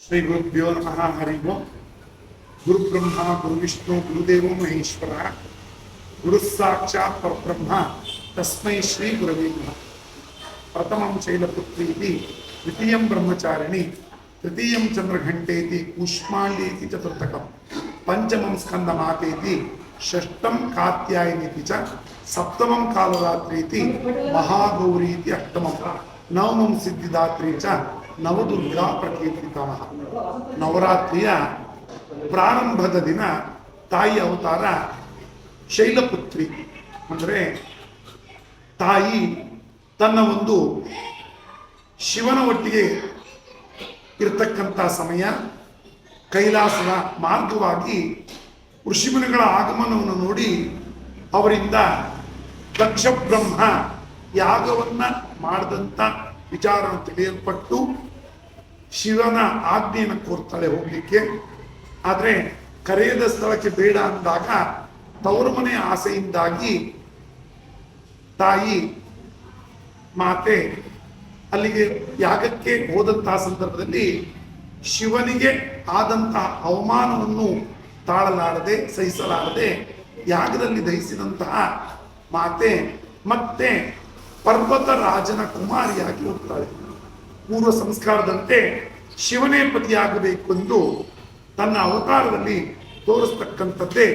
ಶ್ರೀ ಗುರುಭ್ಯೋ ನಮಃ. ಹರಿ ಓಂ. ಗುರು ಬ್ರಹ್ಮ ಗುರು ವಿಷ್ಣು ಗುರುದೇವೋ ಮಹೇಶ್ವರ ಗುರು ಸಾಕ್ಷಾತ್ ಪರಬ್ರಹ್ಮ ತಸ್ಮೈ ಶ್ರೀ ಗುರವೇ ನಮಃ. ಪ್ರಥಮಂ ಶೈಲಪುತ್ರಿ ಇತಿ ದ್ವಿತೀಯಂ ಬ್ರಹ್ಮಚಾರಿಣಿ ತೃತೀಯಂ ಚಂದ್ರಘಂಟೇತಿ ಕೂಷ್ಮಾಂಡೇತಿ ಚತುರ್ಥಕಂ ಪಂಚಮಂ ಸ್ಕಂದಮಾತೇತಿ ಷಷ್ಠಂ ಕಾತ್ಯಾಯನೀತಿ ಚ ಸಪ್ತಮಂ ಕಾಲರಾತ್ರೀತಿ ಮಹಾಗೌರೀತಿ ಅಷ್ಟಮಂ ನವಮಂ ಸಿದ್ಧಿದಾತ್ರಿ ಚ ನವದುರ್ಗಾ ಪ್ರಕೀರ್ತಿತಃ. ನವರಾತ್ರಿಯ ಪ್ರಾರಂಭದ ದಿನ ತಾಯಿ ಅವತಾರ ಶೈಲಪುತ್ರಿ. ಅಂದರೆ ತಾಯಿ ತನ್ನ ಒಂದು ಶಿವನ ಒಟ್ಟಿಗೆ ಇರತಕ್ಕಂಥ ಸಮಯ, ಕೈಲಾಸದ ಮಾರ್ಗವಾಗಿ ಋಷಿಮುನಿಗಳ ಆಗಮನವನ್ನು ನೋಡಿ ಅವರಿಂದ ದಕ್ಷ ಬ್ರಹ್ಮ ಯಾಗವನ್ನ ಮಾಡಿದಂಥ ವಿಚಾರ ತಿಳಿಯಲ್ಪಟ್ಟು ಶಿವನ ಆಜ್ಞೆಯನ್ನು ಕೋರ್ತಾಳೆ ಹೋಗ್ಲಿಕ್ಕೆ. ಆದರೆ ಕರೆಯದ ಸ್ಥಳಕ್ಕೆ ಬೇಡ ಅಂದಾಗ ತವರು ಮನೆ ಆಸೆಯಿಂದಾಗಿ ತಾಯಿ ಮಾತೆ ಅಲ್ಲಿಗೆ ಯಾಗಕ್ಕೆ ಹೋದಂತಹ ಸಂದರ್ಭದಲ್ಲಿ ಶಿವನಿಗೆ ಆದಂತಹ ಅವಮಾನವನ್ನು ತಾಳಲಾರದೆ ಸಹಿಸಲಾರದೆ ಯಾಗದಲ್ಲಿ ದಹಿಸಿದಂತಹ ಮಾತೆ ಮತ್ತೆ ಪರ್ವತ ರಾಜನ ಕುಮಾರಿಯಾಗಿ ಹೋಗ್ತಾಳೆ. ಪೂರ್ವ ಸಂಸ್ಕಾರದಂತೆ ಶಿವನೇ ಪತಿಯಾಗಬೇಕೆಂದು ತನ್ನ ಅವತಾರದಲ್ಲಿ ತೋರಿಸ್ತಕ್ಕಂಥದ್ದೇ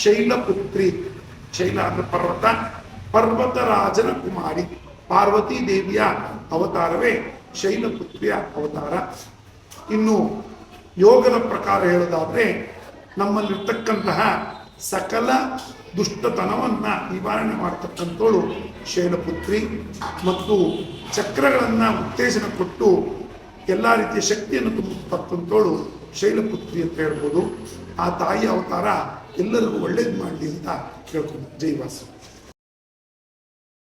ಶೈಲಪುತ್ರಿ. ಶೈಲ ಅಂದ್ರೆ ಪರ್ವತ, ಪರ್ವತ ರಾಜನ ಕುಮಾರಿ. ಪಾರ್ವತಿ ದೇವಿಯ ಅವತಾರವೇ ಶೈಲಪುತ್ರಿಯ ಅವತಾರ. ಇನ್ನು ಯೋಗದ ಪ್ರಕಾರ ಹೇಳೋದಾದ್ರೆ ನಮ್ಮಲ್ಲಿರ್ತಕ್ಕಂತಹ ಸಕಲ ದುಷ್ಟತನವನ್ನ ನಿವಾರಣೆ ಮಾಡತಕ್ಕಂಥವಳು ಶೈಲಪುತ್ರಿ. ಮತ್ತು ಚಕ್ರಗಳನ್ನ ಉತ್ತೇಜನ ಕೊಟ್ಟು ಎಲ್ಲ ರೀತಿಯ ಶಕ್ತಿಯನ್ನು ತುಂಬತಕ್ಕಂಥವಳು ಶೈಲಪುತ್ರಿ ಅಂತ ಹೇಳ್ಬೋದು. ಆ ತಾಯಿಯ ಅವತಾರ ಎಲ್ಲರಿಗೂ ಒಳ್ಳೇದು ಮಾಡಲಿ ಅಂತ ಕೇಳ್ಕೊಂಡು ಜೈ ವಾಸು.